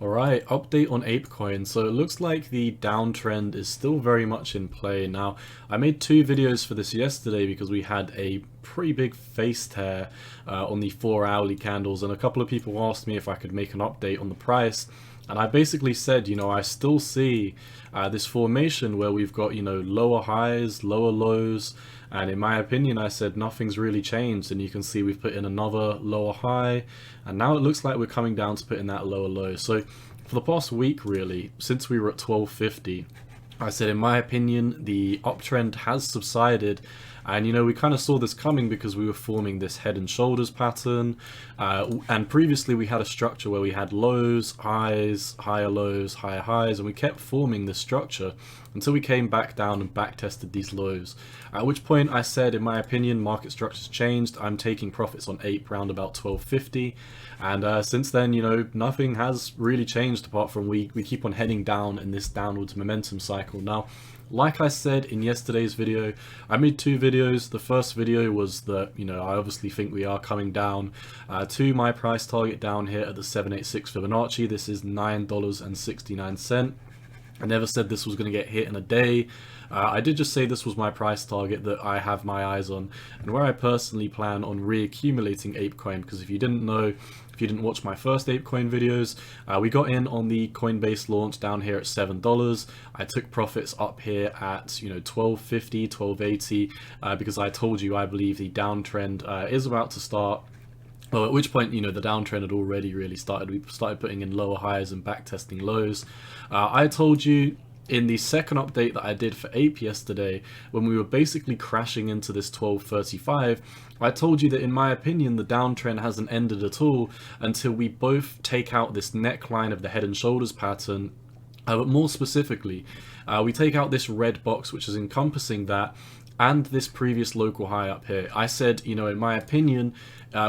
Alright, update on ApeCoin. So it looks like the downtrend is still very much in play. Now, I made two videos for this yesterday because we had a pretty big face tear on the 4-hourly candles, and a couple of people asked me if I could make an update on the price. And I basically said, I still see this formation where we've got, lower highs, lower lows. And in my opinion, I said nothing's really changed. And you can see we've put in another lower high. And now it looks like we're coming down to put in that lower low. So for the past week, really, since we were at 1250, I said, in my opinion, the uptrend has subsided. And, we kind of saw this coming because we were forming this head and shoulders pattern. And previously we had a structure where we had lows, highs, higher lows, higher highs, and we kept forming this structure until we came back down and back tested these lows. At which point I said, in my opinion, market structure's changed. I'm taking profits on APE round about 1250. And since then, nothing has really changed apart from we keep on heading down in this downwards momentum cycle. Now, like I said in yesterday's video, I made two videos. The first video was that, I obviously think we are coming down to my price target down here at the 786 Fibonacci. This is $9.69. I never said this was going to get hit in a day. I did just say this was my price target that I have my eyes on, and where I personally plan on reaccumulating ApeCoin, because if you didn't know, if you didn't watch my first ApeCoin videos, we got in on the Coinbase launch down here at $7. I took profits up here at, $12.50, $12.80, because I told you I believe the downtrend is about to start. Well, at which point, the downtrend had already really started. We started putting in lower highs and back testing lows. I told you in the second update that I did for APE yesterday, when we were basically crashing into this 1235, I told you that in my opinion the downtrend hasn't ended at all until we both take out this neckline of the head and shoulders pattern. But more specifically, we take out this red box which is encompassing that, and this previous local high up here. I said, in my opinion,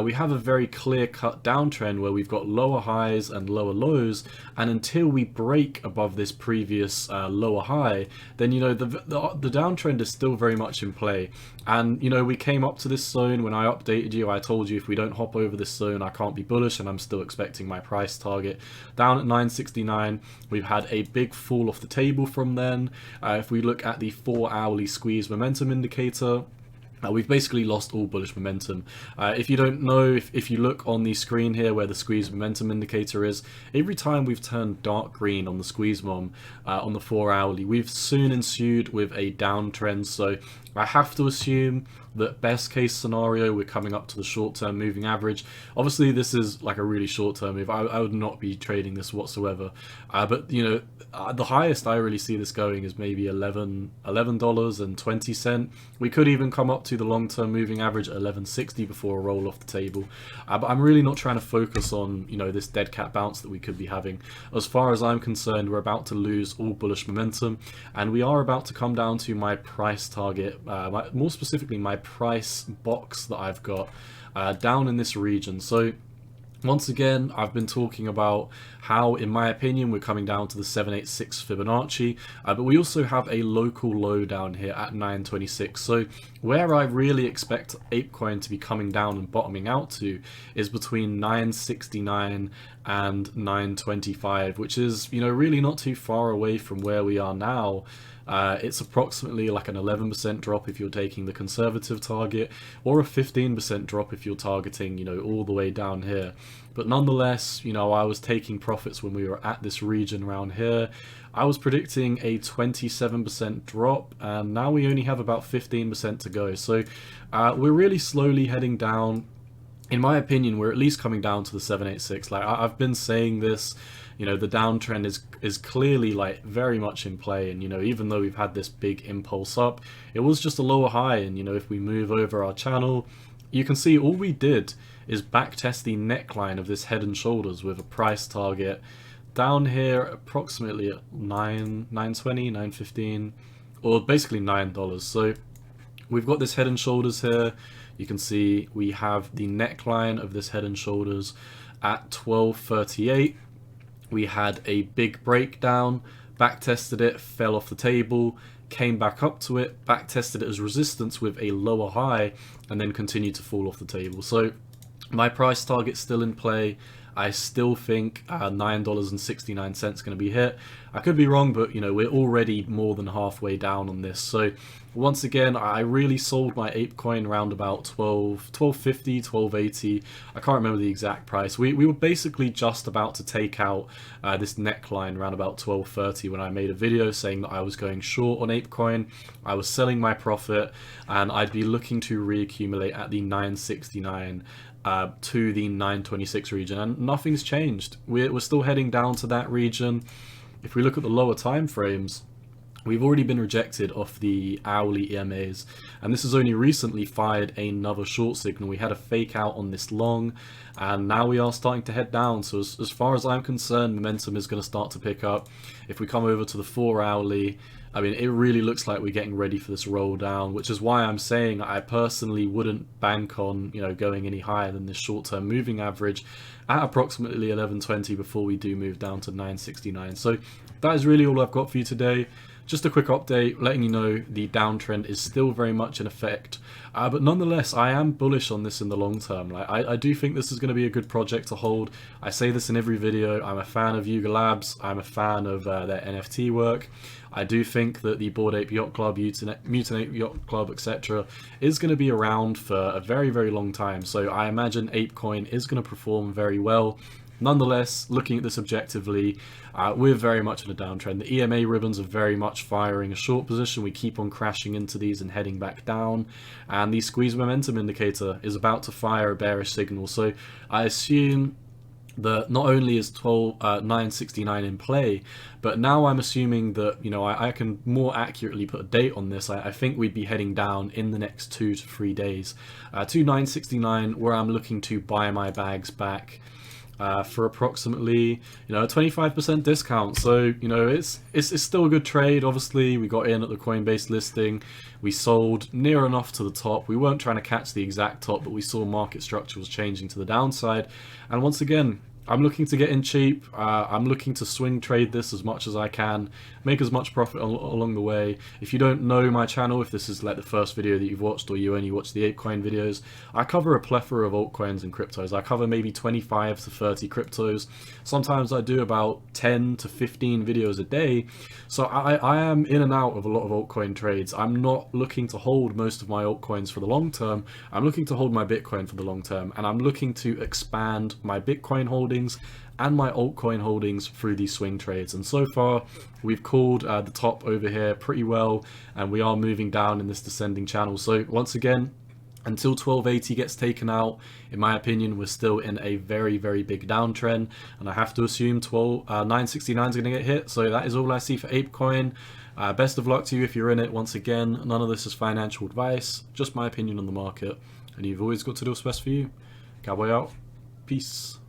we have a very clear-cut downtrend where we've got lower highs and lower lows, and until we break above this previous lower high, then the downtrend is still very much in play. And we came up to this zone. When I updated you, I told you if we don't hop over this zone, I can't be bullish, and I'm still expecting my price target down at 969. We've had a big fall off the table from then. If we look at the 4-hourly squeeze momentum indicator, we've basically lost all bullish momentum. If you don't know, if you look on the screen here where the squeeze momentum indicator is, every time we've turned dark green on the squeeze mom on the 4-hourly, we've soon ensued with a downtrend. So I have to assume that best case scenario, we're coming up to the short-term moving average. Obviously, this is like a really short-term move. I would not be trading this whatsoever. But the highest I really see this going is maybe $11.20. We could even come up to the long-term moving average at $11.60 before a roll off the table. But I'm really not trying to focus on this dead cat bounce that we could be having. As far as I'm concerned, we're about to lose all bullish momentum, and we are about to come down to my price target, more specifically my price box that I've got down in this region. So once again, I've been talking about how, in my opinion, we're coming down to the 786 Fibonacci, but we also have a local low down here at 926. So where I really expect ApeCoin to be coming down and bottoming out to is between 969 and 925, which is, really not too far away from where we are now. It's approximately like an 11% drop if you're taking the conservative target, or a 15% drop if you're targeting, all the way down here. But nonetheless, I was taking profits when we were at this region around here. I was predicting a 27% drop, and now we only have about 15% to go. So we're really slowly heading down. In my opinion, we're at least coming down to the 786. Like I've been saying this, the downtrend is clearly like very much in play, and even though we've had this big impulse up, it was just a lower high. And if we move over our channel, you can see all we did is backtest the neckline of this head and shoulders with a price target down here approximately at $9.20, $9.15, or basically $9. So we've got this head and shoulders here. You can see we have the neckline of this head and shoulders at 1238. We had a big breakdown, back tested it, fell off the table, came back up to it, back tested it as resistance with a lower high, and then continued to fall off the table. So my price target's still in play. I still think $9.69 going to be hit. I could be wrong, but you know, we're already more than halfway down on this. So once again, I really sold my ApeCoin around about 12.50, 12.80. I can't remember the exact price. We were basically just about to take out this neckline around about 12.30 when I made a video saying that I was going short on ApeCoin. I was selling my profit, and I'd be looking to reaccumulate at the 9.69 to the 9.26 region, and nothing's changed. We're still heading down to that region. If we look at the lower time frames, we've already been rejected off the hourly EMAs, and this has only recently fired another short signal. We had a fake out on this long, and now we are starting to head down. So as far as I'm concerned, momentum is going to start to pick up. If we come over to the 4 hourly, I mean, it really looks like we're getting ready for this roll down, which is why I'm saying I personally wouldn't bank on, you know, going any higher than this short-term moving average at approximately 11.20 before we do move down to 9.69. So that is really all I've got for you today. Just a quick update, letting you know the downtrend is still very much in effect, but nonetheless, I am bullish on this in the long term. Like, I do think this is going to be a good project to hold. I say this in every video. I'm a fan of Yuga Labs. I'm a fan of their NFT work. I do think that the Bored Ape Yacht Club, Mutant Ape Yacht Club, etc. is going to be around for a very, very long time. So I imagine ApeCoin is going to perform very well. Nonetheless, looking at this objectively, we're very much in a downtrend. The EMA ribbons are very much firing a short position. We keep on crashing into these and heading back down. And the squeeze momentum indicator is about to fire a bearish signal. So I assume that not only is 9.69 in play, but now I'm assuming that, you know, I can more accurately put a date on this. I think we'd be heading down in the next 2 to 3 days to 9.69, where I'm looking to buy my bags back for approximately, you know, a 25% discount. So, you know, it's still a good trade. Obviously, we got in at the Coinbase listing, we sold near enough to the top. We weren't trying to catch the exact top, but we saw market structure was changing to the downside. And once again, I'm looking to get in cheap. I'm looking to swing trade this as much as I can, make as much profit along the way. If you don't know my channel, if this is like the first video that you've watched, or you only watch the ApeCoin videos, I cover a plethora of altcoins and cryptos. I cover maybe 25 to 30 cryptos. Sometimes I do about 10 to 15 videos a day. So I am in and out of a lot of altcoin trades. I'm not looking to hold most of my altcoins for the long term. I'm looking to hold my Bitcoin for the long term, and I'm looking to expand my Bitcoin holdings and my altcoin holdings through these swing trades. And so far, we've called the top over here pretty well, and we are moving down in this descending channel. So once again, until 1280 gets taken out, in my opinion, we're still in a very, very big downtrend, and I have to assume 969 is going to get hit. So that is all I see for ApeCoin. Best of luck to you if you're in it. Once again, none of this is financial advice, just my opinion on the market, and you've always got to do what's best for you. Cowboy out. Peace.